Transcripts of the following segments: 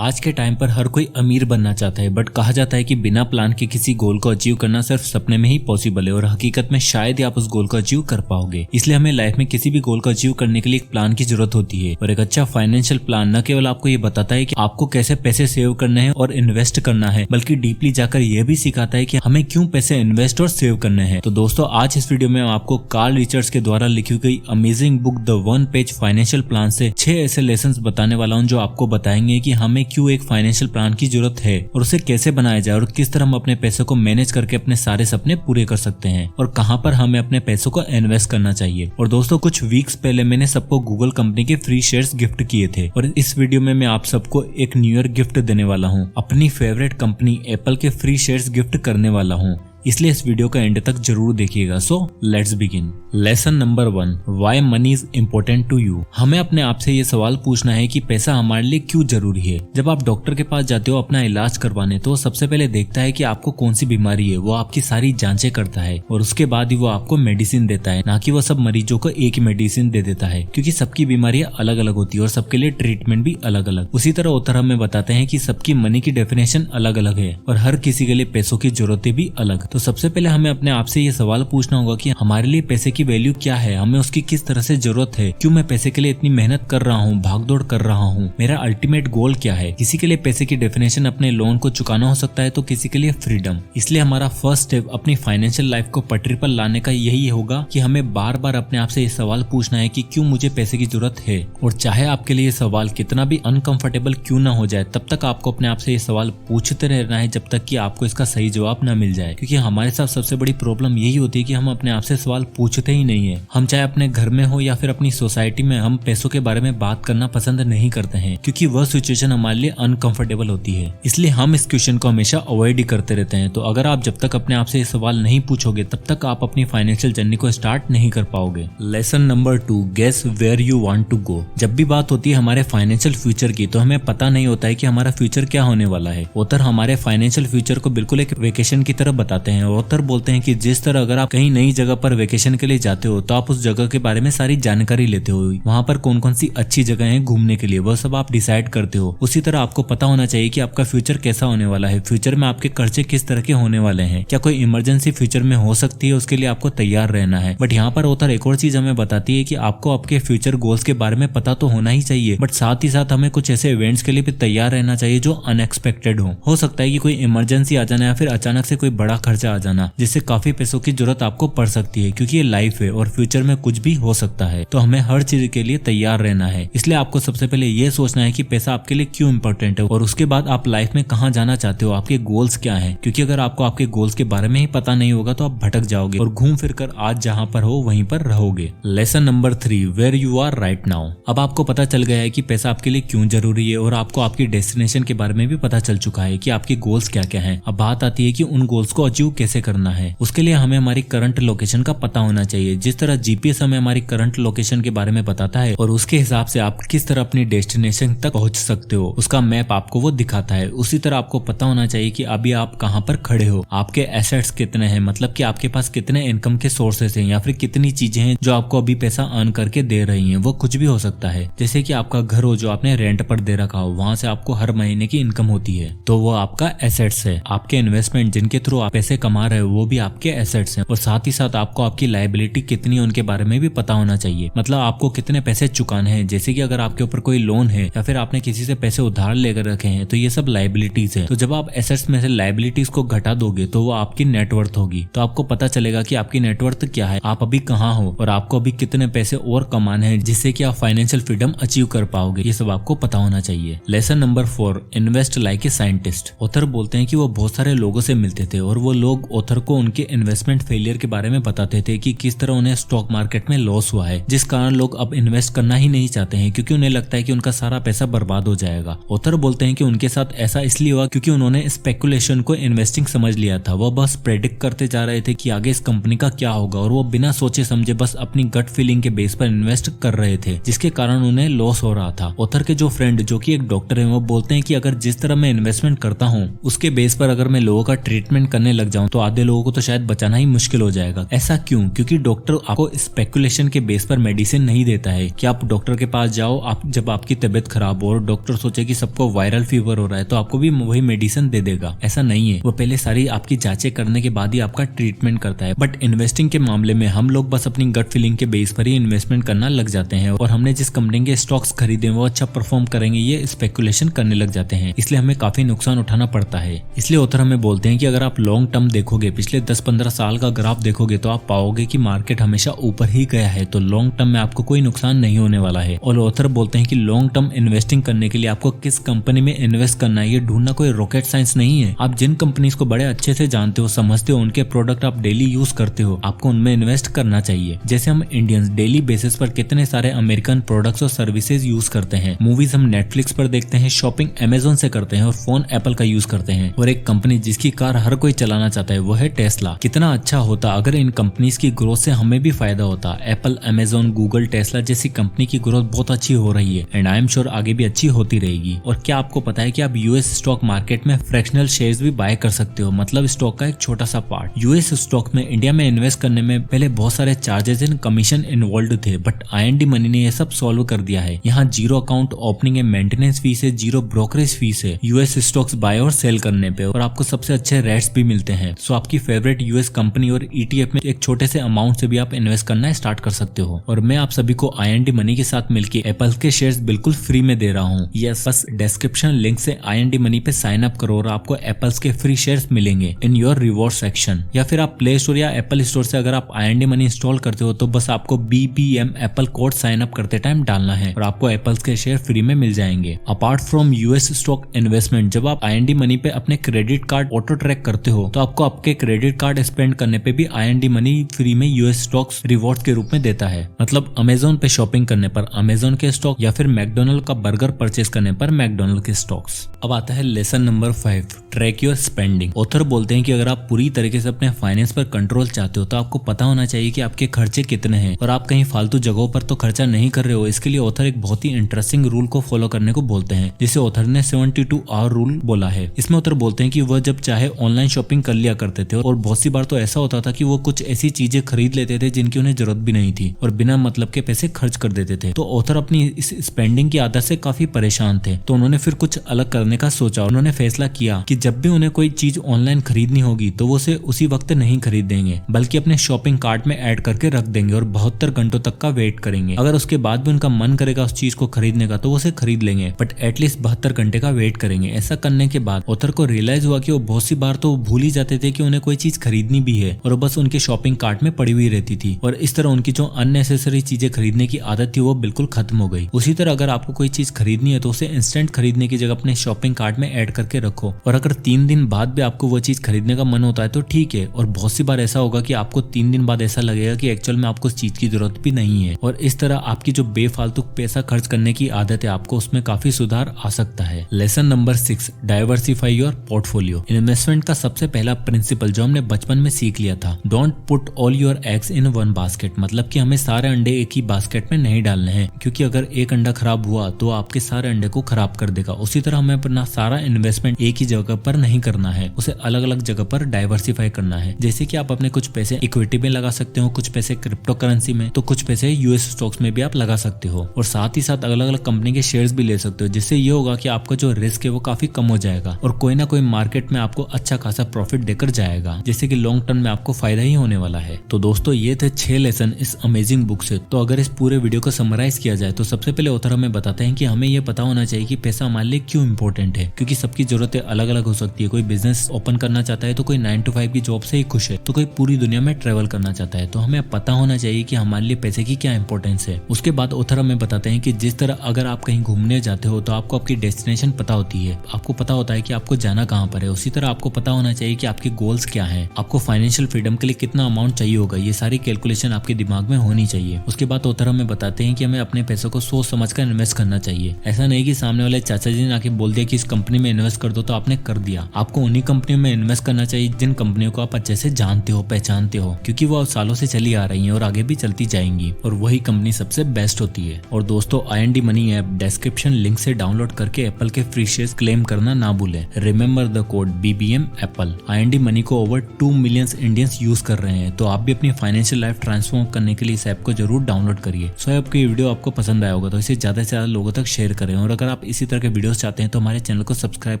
आज के टाइम पर हर कोई अमीर बनना चाहता है, बट कहा जाता है कि बिना प्लान के किसी गोल को अचीव करना सिर्फ सपने में ही पॉसिबल है और हकीकत में शायद ही आप उस गोल को अचीव कर पाओगे। इसलिए हमें लाइफ में किसी भी गोल को अचीव करने के लिए एक प्लान की जरूरत होती है। और एक अच्छा फाइनेंशियल प्लान न केवल आपको ये बताता है कि आपको कैसे पैसे सेव करने हैं और इन्वेस्ट करना है, बल्कि डीपली जाकर यह भी सिखाता है कि हमें क्यों पैसे इन्वेस्ट और सेव करने हैं। तो दोस्तों, आज इस वीडियो में आपको कार्ल रिचर्ड्स के द्वारा लिखी गई amazing book the 1 page financial plan से 6 ऐसे लेसन बताने वाला हूँ जो आपको बताएंगे कि हमें क्यों एक फाइनेंशियल प्लान की जरूरत है और उसे कैसे बनाया जाए और किस तरह हम अपने पैसों को मैनेज करके अपने सारे सपने पूरे कर सकते हैं और कहां पर हमें अपने पैसों को इन्वेस्ट करना चाहिए। और दोस्तों, कुछ वीक्स पहले मैंने सबको गूगल कंपनी के फ्री शेयर्स गिफ्ट किए थे और इस वीडियो में मैं आप सबको एक न्यू ईयर गिफ्ट देने वाला हूँ। अपनी फेवरेट कंपनी एप्पल के फ्री शेयर्स गिफ्ट करने वाला हूँ, इसलिए इस वीडियो का एंड तक जरूर देखिएगा। So let's begin. Lesson number 1, why money is important to you. हमें अपने आप से ये सवाल पूछना है कि पैसा हमारे लिए क्यों जरूरी है। जब आप डॉक्टर के पास जाते हो अपना इलाज करवाने, तो सबसे पहले देखता है कि आपको कौन सी बीमारी है, वो आपकी सारी जांचें करता है और उसके बाद ही वो आपको मेडिसिन देता है, ना कि वो सब मरीजों को एक ही मेडिसिन दे देता है, क्योंकि सबकी बीमारियां अलग अलग होती है और सबके लिए ट्रीटमेंट भी अलग अलग। उसी तरह ऑथर हमें बताते हैं कि सबकी मनी की डेफिनेशन अलग अलग है और हर किसी के लिए पैसों की जरूरतें भी अलग। तो सबसे पहले हमें अपने आप से ये सवाल पूछना होगा कि हमारे लिए पैसे की वैल्यू क्या है, हमें उसकी किस तरह से जरूरत है, क्यों मैं पैसे के लिए इतनी मेहनत कर रहा हूँ, भागदौड़ कर रहा हूँ, मेरा अल्टीमेट गोल क्या है। किसी के लिए पैसे की डेफिनेशन अपने लोन को चुकाना हो सकता है, तो किसी के लिए फ्रीडम। इसलिए हमारा फर्स्ट स्टेप अपनी फाइनेंशियल लाइफ को पटरी पर लाने का यही होगा कि हमें बार बार अपने आप से ये सवाल पूछना है कि क्यों मुझे पैसे की जरूरत है। और चाहे आपके लिए ये सवाल कितना भी अनकंफर्टेबल क्यों ना हो जाए, तब तक आपको अपने आप से ये सवाल पूछते रहना है जब तक कि आपको इसका सही जवाब न मिल जाए। क्योंकि हमारे साथ सबसे बड़ी प्रॉब्लम यही होती है कि हम अपने आप से सवाल पूछते ही नहीं है। हम चाहे अपने घर में हो या फिर अपनी सोसाइटी में, हम पैसों के बारे में बात करना पसंद नहीं करते हैं, क्योंकि वह सिचुएशन हमारे लिए अनकंफर्टेबल होती है। इसलिए हम इस क्वेश्चन को हमेशा अवॉइड ही करते रहते हैं। तो अगर आप जब तक अपने आप से ये सवाल नहीं पूछोगे, तब तक आप अपनी फाइनेंशियल जर्नी को स्टार्ट नहीं कर पाओगे। Lesson number 2, guess where you want to go. जब भी बात होती है हमारे फाइनेंशियल फ्यूचर की, तो हमें पता नहीं होता है कि हमारा फ्यूचर क्या होने वाला है। ऑथर हमारे फाइनेंशियल फ्यूचर को बिल्कुल एक वेकेशन की तरह बताते हैं। ऑथर बोलते हैं कि जिस तरह अगर आप कहीं नई जगह पर वेकेशन के लिए जाते हो, तो आप उस जगह के बारे में सारी जानकारी लेते हो, वहां पर कौन कौन सी अच्छी जगह है घूमने के लिए, वह सब आप डिसाइड करते हो। उसी तरह आपको पता होना चाहिए कि आपका फ्यूचर कैसा होने वाला है, फ्यूचर में आपके खर्चे किस तरह के होने वाले हैं, क्या कोई इमरजेंसी फ्यूचर में हो सकती है, उसके लिए आपको तैयार रहना है। बट यहाँ पर ऑथर एक और चीज हमें बताती है कि आपको आपके फ्यूचर गोल्स के बारे में पता तो होना ही चाहिए, बट साथ ही साथ हमें कुछ ऐसे इवेंट्स के लिए भी तैयार रहना चाहिए जो अनएक्सपेक्टेड हो सकता है कि कोई इमरजेंसी आ जाना या फिर अचानक से कोई बड़ा खर्चा आ जाना, जिससे काफी पैसों की जरूरत आपको पड़ सकती है, क्योंकि ये लाइफ है और फ्यूचर में कुछ भी हो सकता है। तो हमें हर चीज के लिए तैयार रहना है। इसलिए आपको सबसे पहले ये सोचना है कि पैसा आपके लिए क्यों इंपॉर्टेंट है और उसके बाद आप लाइफ में कहाँ जाना चाहते हो, आपके गोल्स क्या हैं। क्योंकि अगर आपको आपके गोल्स के बारे में ही पता नहीं होगा, तो आप भटक जाओगे और घूम फिर कर आज जहाँ पर हो वहीं पर रहोगे। Lesson number 3, where you are right now. अब आपको पता चल गया है कि पैसा आपके लिए क्यों जरूरी है और आपको आपकी डेस्टिनेशन के बारे में भी पता चल चुका है कि आपके गोल्स क्या क्या है। अब बात आती है कि उन गोल्स को अचीव कैसे करना है। उसके लिए हमें हमारी करंट लोकेशन का पता होना चाहिए। जिस तरह जीपीएस हमें हमारी करंट लोकेशन के बारे में बताता है और उसके हिसाब से आप किस तरह अपनी डेस्टिनेशन तक पहुंच सकते हो, उसका मैप आपको वो दिखाता है। उसी तरह आपको पता होना चाहिए कि अभी आप कहां पर खड़े हो, आपके एसेट्स कितने हैं, मतलब कि आपके पास कितने इनकम के सोर्सेस हैं या फिर कितनी चीजें हैं जो आपको अभी पैसा अर्न करके दे रही हैं। वो कुछ भी हो सकता है, जैसे कि आपका घर हो जो आपने रेंट पर दे रखा हो, वहां से आपको हर महीने की इनकम होती है, तो वो आपका एसेट्स है। आपके इन्वेस्टमेंट जिनके थ्रू आप पैसे कमा रहे हो, वो भी आपके एसेट्स हैं। और साथ ही साथ आपको आपकी लायबिलिटी कितनी है उनके बारे में भी पता होना चाहिए, मतलब आपको कितने पैसे चुकाने हैं। जैसे कि अगर आपके ऊपर कोई लोन है या फिर आपने किसी से पैसे उधार लेकर रखे हैं, तो ये सब लायबिलिटीज है। तो जब आप एसेट्स में से लायबिलिटीज को घटा दोगे, तो वो आपकी नेटवर्थ होगी। तो आपको पता चलेगा कि आपकी नेटवर्थ क्या है, आप अभी कहाँ हो और आपको अभी कितने पैसे और कमाने हैं, जिससे कि आप फाइनेंशियल फ्रीडम अचीव कर पाओगे। ये सब आपको पता होना चाहिए। Lesson number 4, invest like a scientist. Author बोलते हैं कि वो बहुत सारे लोगों से मिलते थे और वो लोग ऑथर को उनके इन्वेस्टमेंट फेलियर के बारे में बताते थे कि किस तरह उन्हें स्टॉक मार्केट में लॉस हुआ है, जिस कारण लोग अब इन्वेस्ट करना ही नहीं चाहते हैं, क्योंकि उन्हें लगता है कि उनका सारा पैसा बर्बाद हो जाएगा। ऑथर बोलते हैं कि उनके साथ ऐसा इसलिए हुआ क्योंकि उन्होंने स्पेकुलेशन को इन्वेस्टिंग समझ लिया था। वो बस प्रेडिक्ट करते जा रहे थे कि आगे इस कंपनी का क्या होगा और वो बिना सोचे समझे बस अपनी गट फीलिंग के बेस पर इन्वेस्ट कर रहे थे, जिसके कारण उन्हें लॉस हो रहा था। ऑथर के जो फ्रेंड जो कि एक डॉक्टर है, वो बोलते हैं कि अगर जिस तरह मैं इन्वेस्टमेंट करता हूँ उसके बेस पर अगर मैं लोगों का ट्रीटमेंट करने लग जाऊं तो आधे लोगों को तो शायद बचाना ही मुश्किल हो जाएगा। ऐसा क्यों? क्योंकि डॉक्टर आपको स्पेकुलेशन के बेस पर मेडिसिन नहीं देता है कि आप डॉक्टर के पास जाओ, आप जब आपकी तबीयत खराब हो और डॉक्टर सोचे कि सबको वायरल फीवर हो रहा है तो आपको भी वही मेडिसिन दे देगा। ऐसा नहीं है, वो पहले सारी आपकी जांचें करने के बाद ही आपका ट्रीटमेंट करता है। बट इन्वेस्टिंग के मामले में हम लोग बस अपनी गट फीलिंग के बेस पर ही इन्वेस्टमेंट करना लग जाते हैं और हमने जिस कंपनी के स्टॉक्स खरीदे वो अच्छा परफॉर्म करेंगे ये स्पेकुलेशन करने लग जाते हैं, इसलिए हमें काफी नुकसान उठाना पड़ता है। इसलिए ऑथर हमें बोलते हैं कि अगर आप लॉन्ग टर्म देखोगे, पिछले 10-15 साल का ग्राफ देखोगे तो आप पाओगे कि मार्केट हमेशा ऊपर ही गया है, तो लॉन्ग टर्म में आपको कोई नुकसान नहीं होने वाला है। और ऑथर बोलते हैं कि लॉन्ग टर्म इन्वेस्टिंग करने के लिए आपको किस कंपनी में इन्वेस्ट करना है ये ढूंढना कोई रॉकेट साइंस नहीं है। आप जिन कंपनीज को बड़े अच्छे से जानते हो, समझते हो, उनके प्रोडक्ट आप डेली यूज करते हो, आपको उनमें इन्वेस्ट करना चाहिए। जैसे हम इंडियंस डेली बेसिस पर कितने सारे अमेरिकन प्रोडक्ट्स और सर्विसेज यूज करते हैं, मूवीज हम नेटफ्लिक्स पर देखते हैं, शॉपिंग अमेजोन से करते हैं और फोन एप्पल का यूज करते हैं। और एक कंपनी जिसकी कार हर कोई चलाना चाहता है वो है टेस्ला। कितना अच्छा होता अगर इन कंपनीज की ग्रोथ से हमें भी फायदा होता। एप्पल, अमेजोन, गूगल, टेस्ला जैसी कंपनी की ग्रोथ बहुत अच्छी हो रही है एंड आई एम श्योर आगे भी अच्छी होती रहेगी। और क्या आपको पता है कि आप यूएस स्टॉक मार्केट में फ्रैक्शनल शेयर्स भी बाय कर सकते हो, मतलब स्टॉक का एक छोटा सा पार्ट। यूएस स्टॉक में इंडिया में इन्वेस्ट करने में पहले बहुत सारे चार्जेस एंड कमीशन इन्वॉल्व थे, बट IND मनी ने ये सब सॉल्व कर दिया है। यहाँ जीरो अकाउंट ओपनिंग है, मेंटेनेंस फीस है, जीरो ब्रोकरेज फीस है यूएस स्टॉक्स बाय और सेल करने पे, और आपको सबसे अच्छे रेट्स भी मिलते हैं। सो आपकी फेवरेट यूएस कंपनी और ETF में एक छोटे से अमाउंट से भी आप इन्वेस्ट करना स्टार्ट कर सकते हो। और मैं आप सभी को IND मनी के साथ मिलकर एप्पल के शेयर्स बिल्कुल फ्री में दे रहा हूँ। यस, बस डिस्क्रिप्शन लिंक से IND मनी पे साइन अप करो और आपको एप्पल्स के फ्री शेयर्स मिलेंगे इन योर रिवॉर्ड सेक्शन। या फिर आप प्ले स्टोर या एप्पल स्टोर से अगर आप IND मनी इंस्टॉल करते हो तो बस आपको BBM Apple code sign up करते टाइम डालना है और आपको एप्पल्स के शेयर फ्री में मिल जाएंगे। Apart from US stock investment, जब आप IND मनी पे अपने क्रेडिट कार्ड ऑटो ट्रैक करते हो तो आपको आपके क्रेडिट कार्ड स्पेंड करने पे भी IND मनी फ्री में यूएस स्टॉक्स रिवॉर्ड के रूप में देता है। मतलब अमेजोन पे शॉपिंग करने पर अमेजोन के स्टॉक या फिर मैकडोनल्ड का बर्गर परचेज करने पर मैकडोनल्ड के स्टॉक्स। अब आता है lesson number 5, track your spending. Author बोलते हैं कि अगर आप पूरी तरीके से अपने फाइनेंस पर कंट्रोल चाहते हो तो आपको पता होना चाहिए कि आपके खर्चे कितने हैं और आप कहीं फालतू जगहों पर तो खर्चा नहीं कर रहे हो। इसके लिए ऑथर एक बहुत ही इंटरेस्टिंग रूल को फॉलो करने को बोलते हैं, जिसे ऑथर ने 72 आवर रूल बोला है। इसमें ऑथर बोलते हैं कि वह जब चाहे ऑनलाइन शॉपिंग कर लिया करते थे और बहुत सी बार तो ऐसा होता था कि वो कुछ ऐसी चीजें खरीद लेते थे जिनकी उन्हें जरूरत भी नहीं थी और बिना मतलब के पैसे खर्च कर देते थे। तो ऑथर अपनी इस स्पेंडिंग की आदत से काफी परेशान थे, तो उन्होंने फिर कुछ अलग करने का सोचा। उन्होंने फैसला किया कि जब भी उन्हें कोई चीज ऑनलाइन खरीदनी होगी तो वो उसे उसी वक्त नहीं खरीदेंगे, बल्कि अपने शॉपिंग कार्ट में ऐड करके रख देंगे और 72 घंटों तक का वेट करेंगे। अगर उसके बाद भी उनका मन करेगा उस चीज को खरीदने का तो वो उसे खरीद लेंगे, बट एटलीस्ट 72 घंटे का वेट करेंगे। ऐसा करने के बाद ऑथर को रियलाइज हुआ कि वो बहुत सी बार तो भूल ही जाते थे कि उन्हें कोई चीज खरीदनी भी है और वो बस उनके शॉपिंग कार्ट में पड़ी हुई रहती थी और इस तरह उनकी जो अननेसेसरी चीजें खरीदने की आदत थी वो बिल्कुल खत्म हो गई। उसी तरह अगर आपको कोई चीज खरीदनी है तो उसे इंस्टेंट खरीदने की जगह अपने शॉपिंग कार्ट में ऐड करके रखो, और अगर 3 दिन बाद भी आपको वो चीज खरीदने का मन होता है तो ठीक है, और बहुत सी बार ऐसा होगा कि आपको 3 दिन बाद ऐसा लगेगा कि एक्चुअल में आपको उस चीज की जरूरत भी नहीं है, और इस तरह आपकी जो बेफालतू पैसा खर्च करने की आदत है आपको उसमें काफी सुधार आ सकता है। Lesson number 6, diversify your portfolio. Investment का सबसे पहला प्रिंसिपल जो हमने बचपन में सीख लिया था, don't put all your eggs in one basket, मतलब कि हमें सारे अंडे एक ही बास्केट में नहीं डालने हैं, क्योंकि अगर एक अंडा खराब हुआ तो आपके सारे अंडे को खराब कर देगा। उसी तरह हमें अपना सारा इन्वेस्टमेंट एक ही जगह पर नहीं करना है, उसे अलग अलग जगह पर डाइवर्सिफाई करना है। जैसे कि आप अपने कुछ पैसे इक्विटी में लगा सकते हो, कुछ पैसे क्रिप्टो करेंसी में, तो कुछ पैसे यूएस स्टॉक्स में भी आप लगा सकते हो, और साथ ही साथ अलग अलग कंपनी के शेयर्स भी ले सकते हो, जिससे ये होगा कि आपका जो रिस्क है वो काफी कम हो जाएगा और कोई ना कोई मार्केट में आपको अच्छा खासा प्रॉफिट देकर जाएगा, जैसे कि लॉन्ग टर्म में आपको फायदा ही होने वाला है। तो दोस्तों ये थे 6 लेसन इस अमेजिंग बुक से। तो अगर इस पूरे वीडियो को समराइज किया जाए तो सबसे पहले ऑथर हमें बताते हैं कि हमें ये पता होना चाहिए कि पैसा हमारे लिए क्यों इंपॉर्टेंट है, क्योंकि सबकी जरूरतें अलग अलग हो सकती है। कोई बिजनेस ओपन करना चाहता है तो कोई 9 to 5 की जॉब से ही खुश है, तो कोई पूरी दुनिया में ट्रेवल करना चाहता है। तो हमें पता होना चाहिए कि हमारे लिए पैसे की क्या इंपॉर्टेंस है। उसके बाद ऑथर हमें बताते हैं कि जिस तरह अगर आप कहीं घूमने जाते हो तो आपको आपकी डेस्टिनेशन पता होती है, आपको पता होता है कि आपको जाना कहाँ पर है, उसी तरह आपको पता होना चाहिए कि आपके गोल्स क्या हैं, आपको फाइनेंशियल फ्रीडम के लिए कितना अमाउंट चाहिए होगा, ये सारी कैलकुलेशन आपके दिमाग में होनी चाहिए। उसके बाद ऑथर हमें बताते हैं कि हमें अपने पैसों को सोच समझ कर इन्वेस्ट करना चाहिए। ऐसा नहीं कि सामने वाले चाचा जी ने आके बोल दिया कि इस कंपनी में इन्वेस्ट कर दो तो आपने कर दिया। आपको उन्हीं कंपनियों में इन्वेस्ट करना चाहिए जिन कंपनियों को आप अच्छे से जानते हो, पहचानते हो, क्योंकि वो सालों से चली आ रही हैं और आगे भी चलती जाएंगी, और वही कंपनी सबसे बेस्ट होती है। और दोस्तों IND money app description link से डाउनलोड करके एप्पल के फ्री शेयर्स क्लेम करना ना भूलें। Remember the code BBM Apple. I&D money को ओवर 2 मिलियन इंडियंस यूज कर रहे हैं। तो आप भी अपनी फाइनेंशियल लाइफ ट्रांसफॉर्म करने के लिए इस ऐप को जरूर डाउनलोड करिए। सो आपको ये वीडियो आपको पसंद आया होगा तो इसे ज्यादा से ज्यादा लोगों तक शेयर करें, और अगर आप इसी तरह के वीडियोस चाहते हैं तो हमारे चैनल को सब्सक्राइब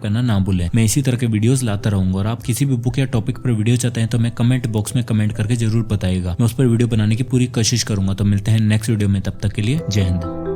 करना ना भूलें। मैं इसी तरह के वीडियोस लाता रहूंगा, और आप किसी भी बुक या टॉपिक पर वीडियो चाहते हैं तो मैं कमेंट बॉक्स में कमेंट करके जरूर बताइएगा। मैं उस पर वीडियो बनाने की पूरी कोशिश करूंगा। तो मिलते हैं नेक्स्ट वीडियो में, तब तक के लिए जय हिंद।